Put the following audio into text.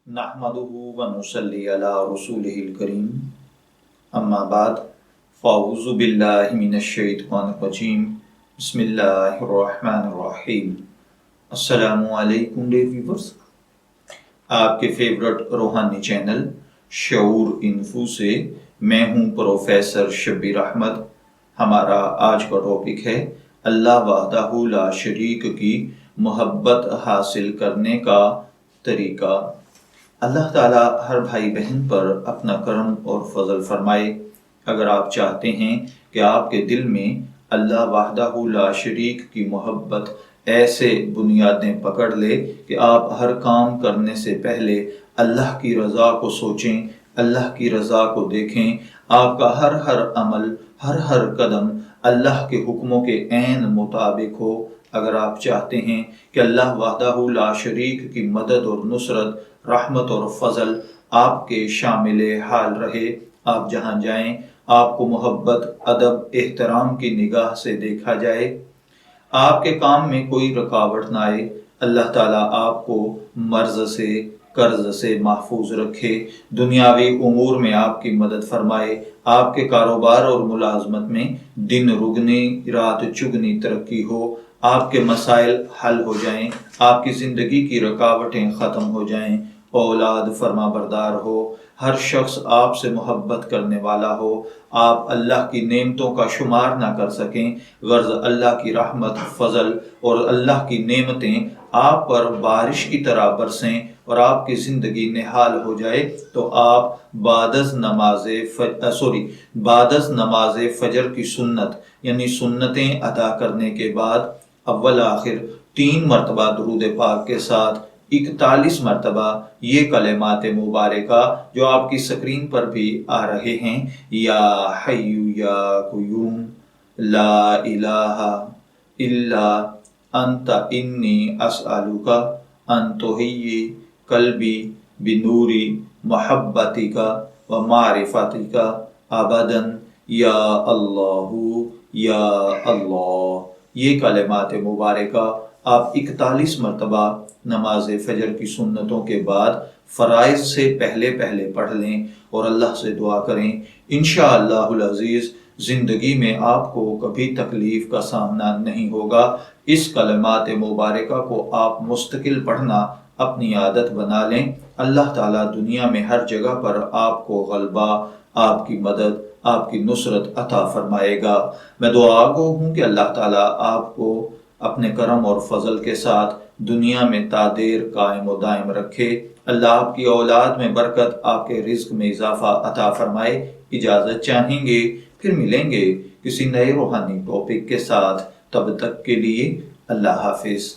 نحمدہ ونصلی علی رسولہ الکریم اما بعد فاعوذ باللہ من الشیطان الرجیم بسم اللہ الرحمن الرحیم۔ السلام علیکم ڈیئر ویورز، آپ کے فیورٹ روحانی چینل شعور انفو سے میں ہوں پروفیسر شبیر احمد۔ ہمارا آج کا ٹاپک ہے اللہ وحدہ لا شریک کی محبت حاصل کرنے کا طریقہ۔ اللہ تعالیٰ ہر بھائی بہن پر اپنا کرم اور فضل فرمائے۔ اگر آپ چاہتے ہیں کہ آپ کے دل میں اللہ وحدہ لا شریک کی محبت ایسے بنیادیں پکڑ لے کہ آپ ہر کام کرنے سے پہلے اللہ کی رضا کو سوچیں، اللہ کی رضا کو دیکھیں، آپ کا ہر عمل، ہر قدم اللہ کے حکموں کے عین مطابق ہو، اگر آپ چاہتے ہیں کہ اللہ وحدہ لا شریک کی مدد اور نصرت، رحمت اور فضل آپ کے شامل حال رہے، آپ جہاں جائیں آپ کو محبت، ادب، احترام کی نگاہ سے دیکھا جائے، آپ کے کام میں کوئی رکاوٹ نہ آئے، اللہ تعالیٰ آپ کو مرض سے، قرض سے محفوظ رکھے، دنیاوی امور میں آپ کی مدد فرمائے، آپ کے کاروبار اور ملازمت میں دن رگنی رات چگنی ترقی ہو، آپ کے مسائل حل ہو جائیں، آپ کی زندگی کی رکاوٹیں ختم ہو جائیں، اولاد فرما بردار ہو، ہر شخص آپ سے محبت کرنے والا ہو، آپ اللہ کی نعمتوں کا شمار نہ کر سکیں، غرض اللہ کی رحمت، فضل اور اللہ کی نعمتیں آپ پر بارش کی طرح برسیں اور آپ کی زندگی نحال ہو جائے، تو آپ بعد از نماز فجر کی سنت یعنی سنتیں ادا کرنے کے بعد اول آخر 3 مرتبہ درود پاک کے ساتھ 41 مرتبہ یہ کلمات مبارکہ جو آپ کی سکرین پر بھی آ رہے ہیں، یا حی یا قیوم لا الہ الا انت انی اسألک ان تحیی قلبی بنور محبتک و معرفتک ابدا یا اللہ یا اللہ۔ یہ کلمات مبارکہ آپ 41 مرتبہ نماز فجر کی سنتوں کے بعد فرائض سے پہلے پڑھ لیں اور اللہ سے دعا کریں، انشاءاللہ العزیز زندگی میں آپ کو کبھی تکلیف کا سامنا نہیں ہوگا۔ اس کلمات مبارکہ کو آپ مستقل پڑھنا اپنی عادت بنا لیں، اللہ تعالیٰ دنیا میں ہر جگہ پر آپ کو غلبہ، آپ کی مدد، آپ کی نصرت عطا فرمائے گا۔ میں دعا گو ہوں کہ اللہ تعالیٰ آپ کو اپنے کرم اور فضل کے ساتھ دنیا میں تا دیر قائم و دائم رکھے، اللہ آپ کی اولاد میں برکت، آپ کے رزق میں اضافہ عطا فرمائے۔ اجازت چاہیں گے، پھر ملیں گے کسی نئے روحانی ٹاپک کے ساتھ، تب تک کے لیے اللہ حافظ۔